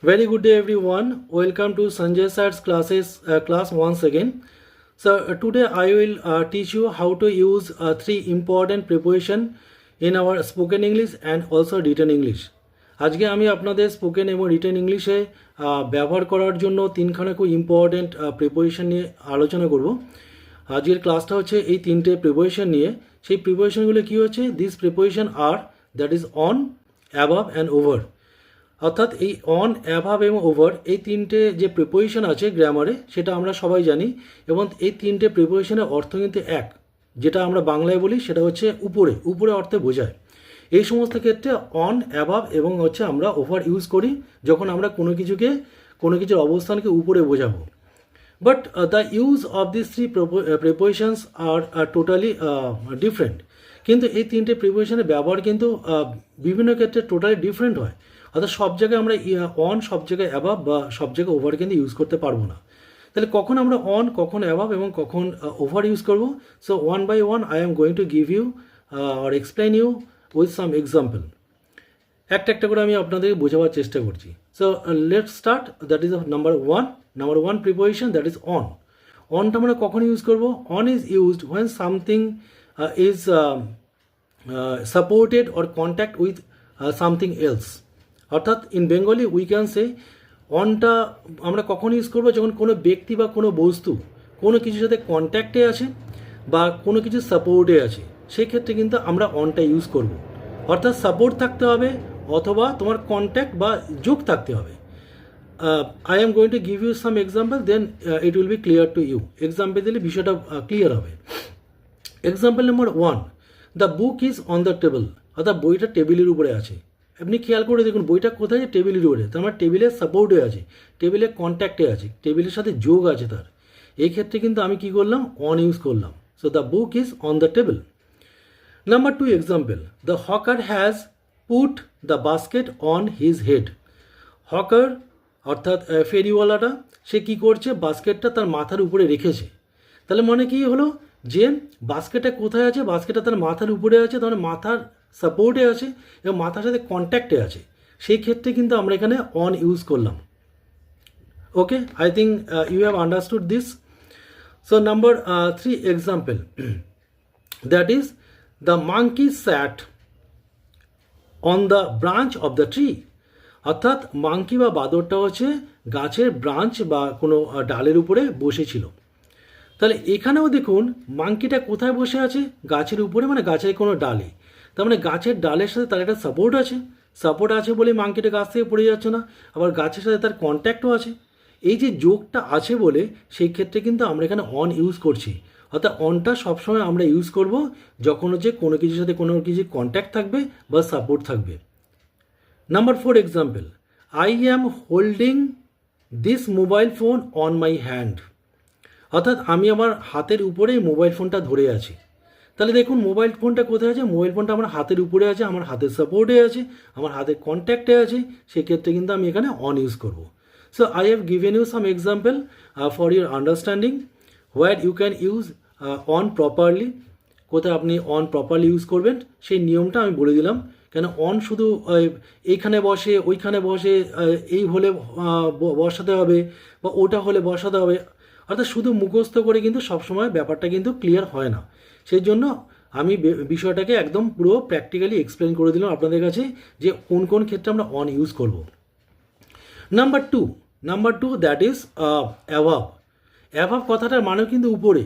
Very good day, everyone. Welcome to Sanjay Sir's class once again. So today I will teach you how to use three important preposition in our spoken English and also written English. আজকে আমি আপনাদের spoken এবং written ইংলিশে ব্যবহার করার জন্য তিনখানা খুব ইম্পর্টেন্ট প্রিপোজিশন নিয়ে আলোচনা করব। আজকের ক্লাসটা হচ্ছে এই তিনটে প্রিপোজিশন নিয়ে। সেই প্রিপোজিশনগুলো কী হচ্ছে? This preposition are that is on, above and over. অর্থাৎ এই অন, অ্যাভাব এবং ওভার এই তিনটে যে প্রিপোজিশন আছে গ্রামারে সেটা আমরা সবাই জানি, এবং এই তিনটে প্রিপোজিশনের অর্থ কিন্তু এক। যেটা আমরা বাংলায় বলি সেটা হচ্ছে উপরে, উপরে অর্থে বোঝায়। এই সমস্ত ক্ষেত্রে অন, অ্যাভাব এবং হচ্ছে আমরা ওভার ইউজ করি যখন আমরা কোনো কিছুর অবস্থানকে উপরে বোঝাবো। But the use of this three prepositions are totally different. কিন্তু এই তিনটে প্রিপোজিশনের ব্যবহার কিন্তু বিভিন্ন ক্ষেত্রে টোটালি ডিফারেন্ট হয়। অর্থাৎ সব জায়গায় আমরা অন, সব জায়গায় অ্যাভাব বা সব জায়গায় ওভার কিন্তু ইউজ করতে পারবো না। তাহলে কখন আমরা অন, কখন অ্যাভাব এবং কখন ওভার ইউজ করবো? So one by one I am going to give you or explain you with some example. একটা করে আমি আপনাদেরকে বোঝাবার চেষ্টা করছি। So let's start. That is number one preposition, that is on. অনটা আমরা কখন ইউজ করবো? On is used when something is supported or contact with something else. অর্থাৎ in Bengali we can say অনটা আমরা কখন ইউজ করবো? যখন কোনো ব্যক্তি বা কোনো বস্তু কোনো কিছুর সাথে কন্ট্যাক্টে আছে বা কোনো কিছু সাপোর্টে আছে, সেক্ষেত্রে কিন্তু আমরা অনটা ইউজ করব। অর্থাৎ সাপোর্ট থাকতে হবে অথবা তোমার কন্ট্যাক্ট বা যোগ থাকতে হবে। I am going to give you some example, then it will be clear to you. Example দিলে বিষয়টা ক্লিয়ার হবে। Example number one, the book is on the table. অর্থাৎ বইটা টেবিলের উপরে আছে। আপনি খেয়াল করে দেখুন বইটা কোথায় আছে? টেবিলের উপরে। তার মানে টেবিলের সাপোর্টে আছে, টেবিলের কন্ট্যাক্টে আছে, টেবিলের সাথে যোগ আছে তার। এই ক্ষেত্রে কিন্তু আমি কি করলাম? অন ইউজ করলাম। So the book is on the table. Number two example, the hawker has put the basket on his head. Hawker অর্থাৎ ফেরিওয়ালাটা সে কি করছে? বাস্কেটটা তার মাথার উপরে রেখেছে। তাহলে মানে কি হলো? যে বাস্কেটটা কোথায় আছে? বাস্কেটটা তার মাথার উপরে আছে, তার মাথার সাপোর্টে আছে এবং মাথার সাথে কন্ট্যাক্টে আছে। সেই ক্ষেত্রে কিন্তু আমরা এখানে অন ইউজ করলাম। Okay, I think you have understood this. So number three example, that is the monkey sat on the branch of the tree. অর্থাৎ মাঙ্কি বা বাদরটা হচ্ছে গাছের ব্রাঞ্চ বা কোনো ডালের উপরে বসেছিল। তাহলে এখানেও দেখুন মাঙ্কিটা কোথায় বসে আছে? গাছের উপরে, মানে গাছের কোনো ডালে। তার মানে গাছের ডালের সাথে তার একটা সাপোর্ট আছে। সাপোর্ট আছে বলে মাঙ্কিটা গাছ থেকে পড়ে যাচ্ছে না, আবার গাছের সাথে তার কন্ট্যাক্টও আছে। এই যে যোগটা আছে বলে সেই ক্ষেত্রে কিন্তু আমরা এখানে অন ইউজ করছি। অর্থাৎ অনটা সবসময় আমরা ইউজ করব যখন হচ্ছে কোনো কিছুর সাথে কোনো কিছু কন্ট্যাক্ট থাকবে বা সাপোর্ট থাকবে। Number four example, I am holding this mobile phone on my hand. অর্থাৎ আমি আমার হাতের উপরেই মোবাইল ফোনটা ধরে আছি। তাহলে দেখুন মোবাইল ফোনটা কোথায় আছে? মোবাইল ফোনটা আমার হাতের উপরে আছে, আমার হাতের সাপোর্টে আছে, আমার হাতের কন্ট্যাক্টে আছে। সেক্ষেত্রে কিন্তু আমি এখানে অন ইউজ করব। So I have given you some example for your understanding where you can use on properly. কোথায় আপনি অন প্রপারলি ইউজ করবেন সেই নিয়মটা আমি বলে দিলাম। কেন অন শুধু এইখানে বসে ওইখানে বসে এই হলে বসাতে হবে বা ওটা হলে বসাতে হবে, অর্থাৎ শুধু মুখস্থ করে কিন্তু সবসময় ব্যাপারটা কিন্তু ক্লিয়ার হয় না। সেই জন্য আমি বিষয়টাকে একদম পুরো প্র্যাকটিক্যালি এক্সপ্লেন করে দিলাম আপনাদের কাছে যে কোন কোন ক্ষেত্রে আমরা অন ইউজ করব। Number to that is অ্যাভাব। অ্যাভাব কথাটার মানে কিন্তু উপরে,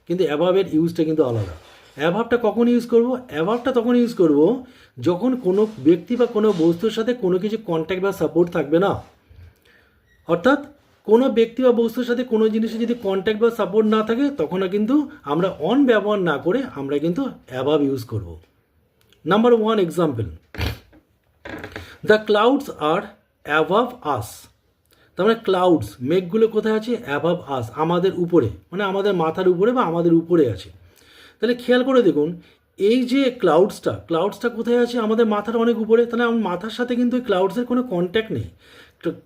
কিন্তু অ্যাভাবের ইউজটা কিন্তু আলাদা। অ্যাভাবটা কখন ইউজ করব? অ্যাভাবটা তখন ইউজ করব যখন কোনো ব্যক্তি বা কোনো বস্তুর সাথে কোনো কিছু কন্ট্যাক্ট বা সাপোর্ট থাকবে না। অর্থাৎ কোনো ব্যক্তি বা বস্তুর সাথে কোনো জিনিসের যদি কন্ট্যাক্ট বা সাপোর্ট না থাকে তখন কিন্তু আমরা অন ব্যবহার না করে আমরা কিন্তু অ্যাভাব ইউজ করব। Number one example, the clouds are above us. তার মানে ক্লাউডস, মেঘগুলো কোথায় আছে? অ্যাভাব আস, আমাদের উপরে, মানে আমাদের মাথার উপরে বা আমাদের উপরে আছে। তাহলে খেয়াল করে দেখুন এই যে ক্লাউডসটা কোথায় আছে? আমাদের মাথার অনেক উপরে। তাহলে আমার মাথার সাথে কিন্তু ওই ক্লাউডসের কোনো কন্ট্যাক্ট নেই।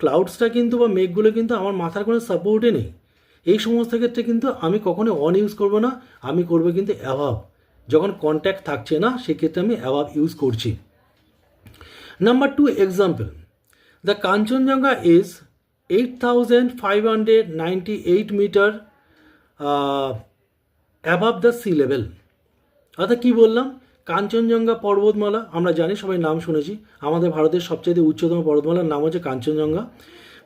ক্লাউডসটা কিন্তু বা মেঘগুলো কিন্তু আমার মাথার কোনো সাপোর্টে নেই। এই সমস্ত ক্ষেত্রে কিন্তু আমি কখনো অন ইউজ করব না, আমি করব কিন্তু অ্যাভাব। যখন কন্ট্যাক্ট থাকছে না সেক্ষেত্রে আমি অ্যাভাব ইউজ করছি। Number two example, the Kanchenjunga is 8,598 metre above the sea level. অর্থাৎ কী বললাম, কাঞ্চনজঙ্ঘা পর্বতমালা আমরা জানি, সবাই নাম শুনেছি, আমাদের ভারতের সবচেয়ে উচ্চতম পর্বতমালার নাম হচ্ছে কাঞ্চনজঙ্ঘা।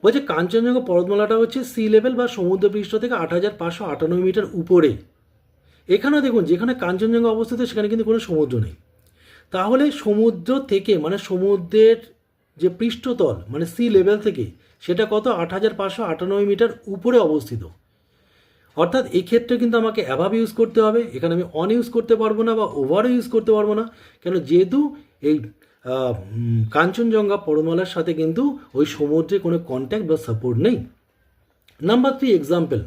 বলছে কাঞ্চনজঙ্ঘা পর্বতমালাটা হচ্ছে সি লেভেল বা সমুদ্রপৃষ্ঠ থেকে 8,598 মিটার উপরে। এখানেও দেখুন, যেখানে কাঞ্চনজঙ্ঘা অবস্থিত সেখানে কিন্তু কোনো সমুদ্র নেই। তাহলে সমুদ্র থেকে মানে সমুদ্রের যে পৃষ্ঠতল মানে সি লেভেল থেকে সেটা কত, 8,598 মিটার উপরে অবস্থিত। অর্থাৎ এই ক্ষেত্রে কিন্তু আমাকে অ্যাভাব ইউজ করতে হবে, এখানে আমি অন ইউজ করতে পারবো না বা ওভারও ইউজ করতে পারবো না, কেন যেহেতু এই কাঞ্চনজঙ্ঘা পর্বতমালার সাথে কিন্তু ওই সমুদ্রে কোনো কন্ট্যাক্ট বা সাপোর্ট নেই। Number 3 example,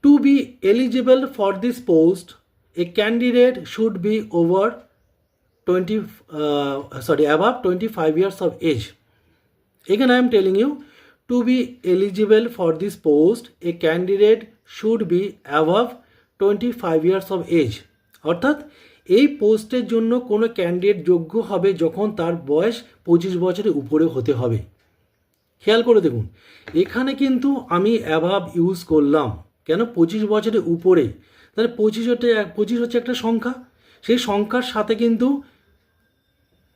to be eligible for this post a candidate should be over above 25 years of age. Again I am telling you, to be eligible for this post a candidate should be above 25 years of age. অর্থাৎ এই পোস্টের জন্য কোনো candidate যোগ্য হবে যখন তার বয়স 25 বছরের উপরে হতে হবে। খেয়াল করে দেখুন, এখানে কিন্তু আমি অ্যাভাব ইউজ করলাম, কেন, 25 বছরের উপরে। তাহলে 25 হচ্ছে একটা সংখ্যা, সেই সংখ্যার সাথে কিন্তু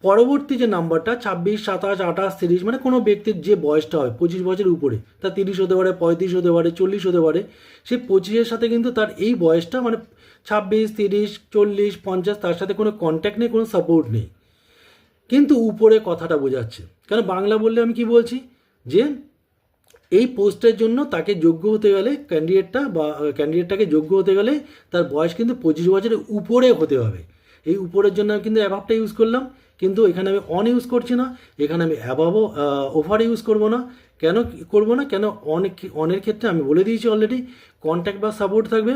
পরবর্তী যে নাম্বারটা 26, 27, 28, 30 মানে কোনো ব্যক্তির যে বয়সটা হয় 25 বছরের উপরে, তার 30 হতে পারে, 35 হতে পারে, 40 হতে পারে, সেই 25-এর সাথে কিন্তু তার এই বয়সটা মানে 26, 30, 40, 50 তার সাথে কোনো কন্ট্যাক্ট নেই, কোনো সাপোর্ট নেই, কিন্তু উপরে কথাটা বোঝাচ্ছে। কেন বাংলা বললে আমি কি বলছি, যে এই পোস্টের জন্য তাকে যোগ্য হতে গেলে ক্যান্ডিডেটটাকে যোগ্য হতে গেলে তার বয়স কিন্তু 25 বছরের উপরে হতে হবে। এই উপরের জন্য আমি কিন্তু অ্যাভাবটা ইউজ করলাম, কিন্তু এখানে আমি অন ইউজ করছি না, এখানে আমি অ্যাভাবও ওভার ইউজ করবো না। কেন করবো না, কেন অনের ক্ষেত্রে আমি বলে দিয়েছি অলরেডি কন্ট্যাক্ট বা সাপোর্ট থাকবে,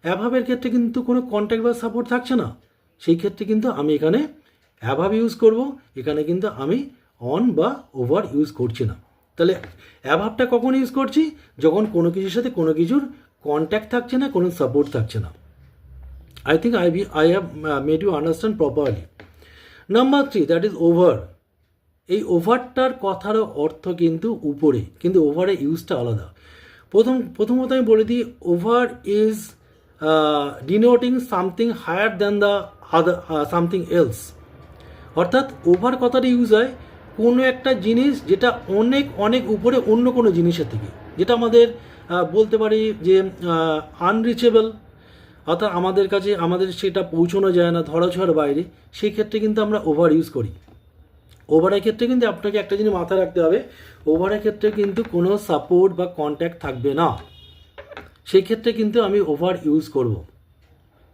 অ্যাভাবের ক্ষেত্রে কিন্তু কোনো কন্ট্যাক্ট বা সাপোর্ট থাকছে না, সেই ক্ষেত্রে কিন্তু আমি এখানে অ্যাভাব ইউজ করব, এখানে কিন্তু আমি অন বা ওভার ইউজ করছি না। তাহলে অ্যাভাবটা কখন ইউজ করছি, যখন কোনো কিছুর সাথে কোনো কিছুর কন্ট্যাক্ট থাকছে না, কোনো সাপোর্ট থাকছে না। I think I have made you understand properly. Number 3, that is over. এই ওভারটার কথার অর্থ কিন্তু উপরে, কিন্তু ওভারের ইউজটা আলাদা। প্রথমত আমি বলে দিই, over is denoting something higher than the other something else. অর্থাৎ ওভার কথাটা ইউজ হয় কোনো একটা জিনিস যেটা অনেক অনেক উপরে অন্য কোনো জিনিসের থেকে, যেটা আমাদের বলতে পারি যে আনরিচেবল, অর্থাৎ আমাদের কাছে আমাদের সেটা পৌঁছানো যায় না, ধরাছোঁয়ার বাইরে, সেই ক্ষেত্রে কিন্তু আমরা ওভার ইউজ করি। ওভারের ক্ষেত্রে কিন্তু আপনাকে একটা জিনিস মাথায় রাখতে হবে, ওভারের ক্ষেত্রে কিন্তু কোনো সাপোর্ট বা কন্ট্যাক্ট থাকবে না, সেই ক্ষেত্রে কিন্তু আমি ওভার ইউজ করব।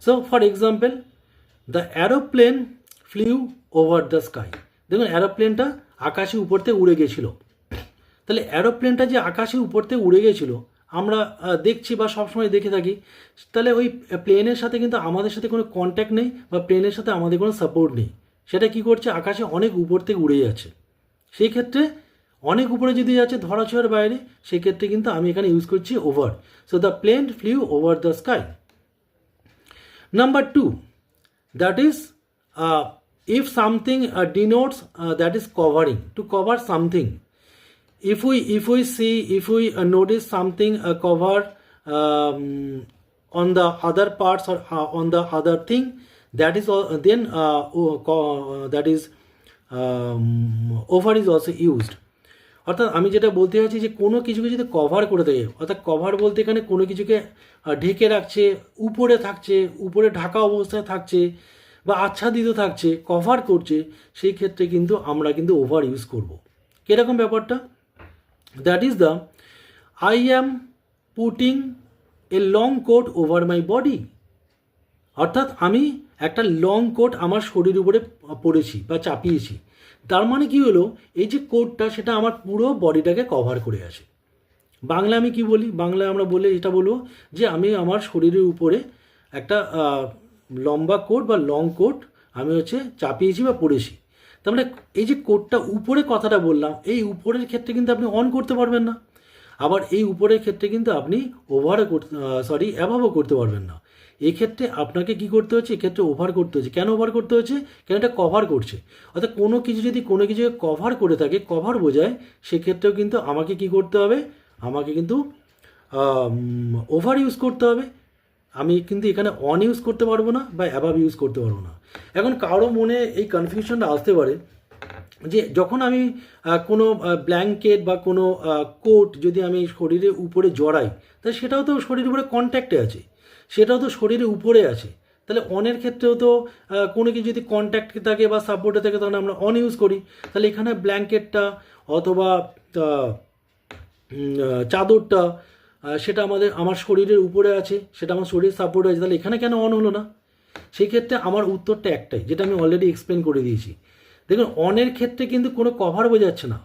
So for example, the aeroplane flew over the sky. দেখুন অ্যারোপ্লেনটা আকাশে উপর থেকে উড়ে গেছিলো। তাহলে অ্যারোপ্লেনটা যে আকাশে উপর থেকে উড়ে গেছিলো আমরা দেখছি বা সবসময় দেখে থাকি, তাহলে ওই প্লেনের সাথে কিন্তু আমাদের সাথে কোনো কন্ট্যাক্ট নেই বা প্লেনের সাথে আমাদের কোনো সাপোর্ট নেই, সেটা কি করছে, আকাশে অনেক উপর থেকে উড়ে যাচ্ছে। সেই ক্ষেত্রে অনেক উপরে যদি যাচ্ছে ধরাছোঁয়ার বাইরে, সেই ক্ষেত্রে কিন্তু আমি এখানে ইউজ করছি over. So the plane flew over the sky. Number 2, that is if something denotes that is covering, to cover something. If we notice something cover on the other parts or on the other thing, that is then that is over is also used. অর্থাৎ আমি যেটা বলতে চাইছি যে কোনো কিছুকে যদি cover করে থাকে, অর্থাৎ কভার বলতে এখানে কোনো কিছুকে ঢেকে রাখছে, উপরে থাকছে, উপরে ঢাকা অবস্থায় থাকছে বা আচ্ছাদিত থাকছে, কভার করছে, সেই ক্ষেত্রে কিন্তু আমরা কিন্তু ওভার ইউজ করব। কীরকম ব্যাপারটা, that is the I am putting a long coat over my body. অর্থাৎ আমি একটা লং কোট আমার শরীরের উপরে পরেছি বা চাপিয়েছি, তার মানে কি হলো, এই যে কোটটা সেটা আমার পুরো বডিটাকে কভার করে আছে। বাংলা আমি কি বলি, বাংলায় আমরা বলে এটা বলবো যে আমি আমার শরীরের উপরে একটা লম্বা কোট বা লং কোট আমি চাপিয়েছি বা পরেছি। তার মানে এই যে কোটটা উপরে কথাটা বললাম, এই উপরের ক্ষেত্রে কিন্তু আপনি অন করতে পারবেন না, আবার এই উপরের ক্ষেত্রে কিন্তু আপনি অ্যাভাবও করতে পারবেন না। এক্ষেত্রে আপনাকে কি করতে হচ্ছে, এক্ষেত্রে ওভার করতে হচ্ছে। কেন ওভার করতে হচ্ছে? কেন এটা কভার করছে। অর্থাৎ কোনো কিছু যদি কোনো কিছুকে কভার করে থাকে, কভার বোঝায়, সেক্ষেত্রেও কিন্তু আমাকে কি করতে হবে, আমাকে কিন্তু ওভার ইউজ করতে হবে। আমি কিন্তু এখানে অন ইউজ করতে পারবো না বা অ্যাবাভ ইউজ করতে পারবো না। এখন কারো মনে এই কনফিউশনটা আসতে পারে যে যখন আমি কোনো ব্ল্যাঙ্কেট বা কোনো কোট যদি আমি শরীরের উপরে জড়াই, তাহলে সেটাও তো শরীরের উপরে কন্ট্যাক্টে আছে, সেটাও তো শরীরের উপরে আছে। তাহলে অনের ক্ষেত্রেও তো কোনো কিছু যদি কন্ট্যাক্ট থাকে বা সাপোর্টে থাকে তখন আমরা অন ইউজ করি। তাহলে এখানে ব্ল্যাঙ্কেটটা অথবা চাদরটা সেটা আমার শরীরের উপরে আছে, সেটা আমার শরীর সাপোর্ট আছে, তাহলে এখানে কেন অন হলো না? সেই ক্ষেত্রে আমার উত্তরটা একটাই, যেটা আমি অলরেডি এক্সপ্লেন করে দিয়েছি। দেখুন, অনের ক্ষেত্রে কিন্তু কোনো কভার বোঝাচ্ছে না।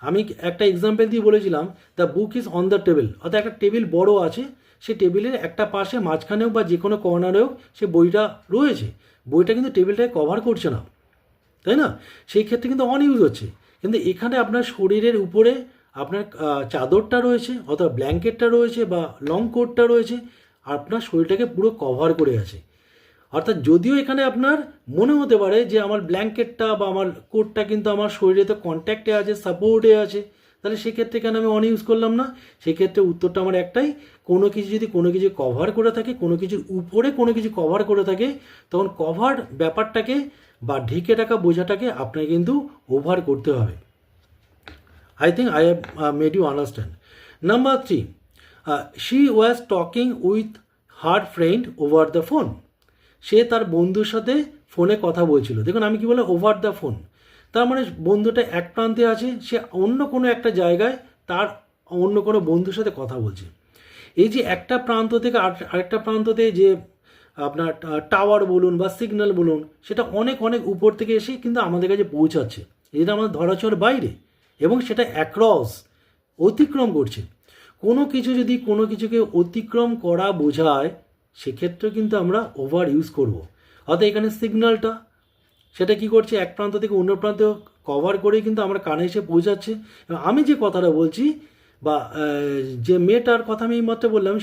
আমি একটা এক্সাম্পল দিয়ে বলেছিলাম, the book is on the table, অর্থাৎ একটা টেবিল বড় আছে, সে টেবিলের একটা পাশে মাঝখানেও বা যে কোনো কর্নারেও সে বইটা রয়েছে, বইটা কিন্তু টেবিলটাকে কভার করছে না, তাই না? সেই ক্ষেত্রে কিন্তু অন ইউজ হচ্ছে। কিন্তু এখানে আপনার শরীরের উপরে আপনার চাদরটা রয়েছে অথবা ব্ল্যাঙ্কেটটা রয়েছে বা লং কোটটা রয়েছে, আপনার শরীরটাকে পুরো কভার করে আছে। অর্থাৎ যদিও এখানে আপনার মনে হতে পারে যে আমার ব্ল্যাঙ্কেটটা বা আমার কোটটা কিন্তু আমার শরীরে তো কন্ট্যাক্টে আছে, সাপোর্টে আছে, তাহলে সেক্ষেত্রে কেন আমি অন ইউজ করলাম না? সেক্ষেত্রে উত্তরটা আমার একটাই, কোনো কিছু যদি কোনো কিছু কভার করে থাকে, কোনো কিছুর উপরে কোনো কিছু কভার করে থাকে, তখন কভার ব্যাপারটাকে বা ঢেকে রাখা বোঝাটাকে আপনাকে কিন্তু ওভার করতে হবে। I think I have made you understand. Number 3, she was talking with her friend over the phone. সে তার বন্ধুর সাথে ফোনে কথা বলছিল। দেখুন আমি কি বলে, ওভার দ্য ফোন, তার মানে বন্ধুটা এক প্রান্তে আছে, সে অন্য কোনো একটা জায়গায় তার অন্য কোনো বন্ধুর সাথে কথা বলছে। এই যে একটা প্রান্ত থেকে আরেকটা প্রান্ততে যে আপনার টাওয়ার বলুন বা সিগন্যাল বলুন, সেটা অনেক অনেক উপর থেকে এসে কিন্তু আমাদের কাছে পৌঁছাচ্ছে, এটা আমাদের ধরাছোঁয়ার বাইরে, এবং সেটা অ্যাক্রস অতিক্রম করছে। কোনো কিছু যদি কোনো কিছুকে অতিক্রম করা বোঝায়, সেক্ষেত্রে কিন্তু আমরা ওভার ইউজ করব। অর্থাৎ এখানে সিগন্যালটা সেটা কি করছে, এক প্রান্ত থেকে অন্য প্রান্তে কভার করে কিন্তু আমরা কানে এসে পৌঁছাচ্ছে। আমি যে কথাটা বলছি বা যে মেয়েটার কথা আমি এইমাত্র বললাম,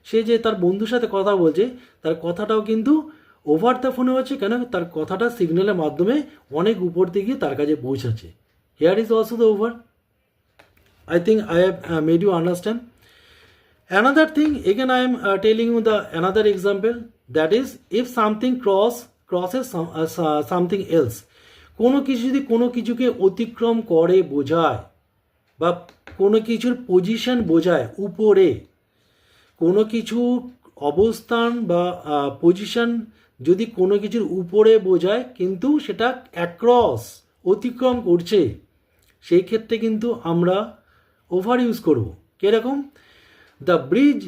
সে যে তার বন্ধুর সাথে কথা বলছে, তার কথাটাও কিন্তু ওভার দ্য ফোনে হচ্ছে। কেন? তার কথাটা সিগন্যালের মাধ্যমে অনেক উপর দিকে তার কাছে পৌঁছাচ্ছে। Hair is also the over. I think I have made you understand. Another thing, again I am telling you the another example, that is if something crosses something else. কোনো কিছু যদি কোনো কিছুকে অতিক্রম করে বোঝায় বা কোনো কিছুর পজিশন বোঝায়, উপরে কোনো কিছু অবস্থান বা পজিশন যদি কোনো কিছুর উপরে বোঝায় কিন্তু সেটা অ্যাক্রস অতিক্রম করছে, সেই ক্ষেত্রে কিন্তু আমরা ওভার ইউজ করব। কীরকম? The bridge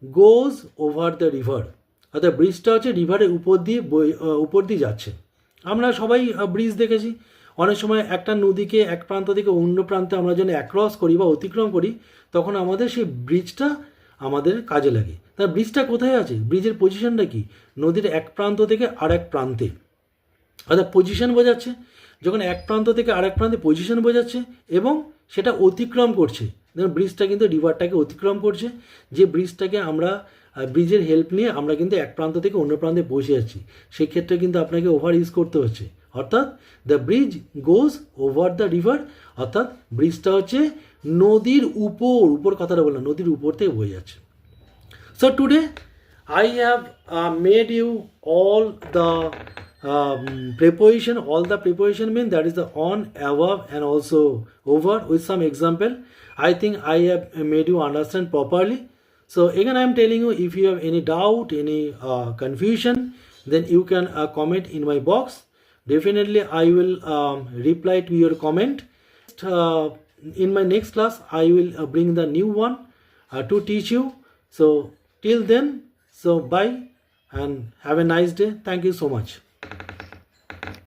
goes over the river, অর্থাৎ ব্রিজটা হচ্ছে রিভারের উপর দিয়ে যাচ্ছে। আমরা সবাই ব্রিজ দেখেছি, অনেক সময় একটা নদীকে এক প্রান্ত থেকে অন্য প্রান্তে আমরা যখন অ্যাক্রস করি বা অতিক্রম করি, তখন আমাদের সেই ব্রিজটা আমাদের কাজে লাগে। তার ব্রিজটা কোথায় আছে, ব্রিজের পজিশনটা কি, নদীর এক প্রান্ত থেকে আর এক প্রান্তে, অর্থাৎ পজিশন বোঝাচ্ছে। যখন এক প্রান্ত থেকে আরেক প্রান্তে পজিশন বোঝাচ্ছে এবং সেটা অতিক্রম করছে, দেখুন ব্রিজটা কিন্তু রিভারটাকে অতিক্রম করছে, যে ব্রিজটাকে আমরা ব্রিজের হেল্প নিয়ে আমরা কিন্তু এক প্রান্ত থেকে অন্য প্রান্তে পৌঁছে যাচ্ছি, সেই ক্ষেত্রে কিন্তু আপনাকে ওভার ইউজ করতে হচ্ছে। অর্থাৎ the bridge goes over the river, অর্থাৎ ব্রিজটা হচ্ছে নদীর উপর কথাটা বললাম, নদীর উপর থেকে বয়ে যাচ্ছে। So today I have made you all the preposition mean, that is the on, above and also over, with some example. I think I have made you understand properly. So again I am telling you, if you have any doubt, any confusion, then you can comment in my box. Definitely I will reply to your comment. In my next class I will bring the new one to teach you. So till then, so bye and have a nice day. Thank you so much.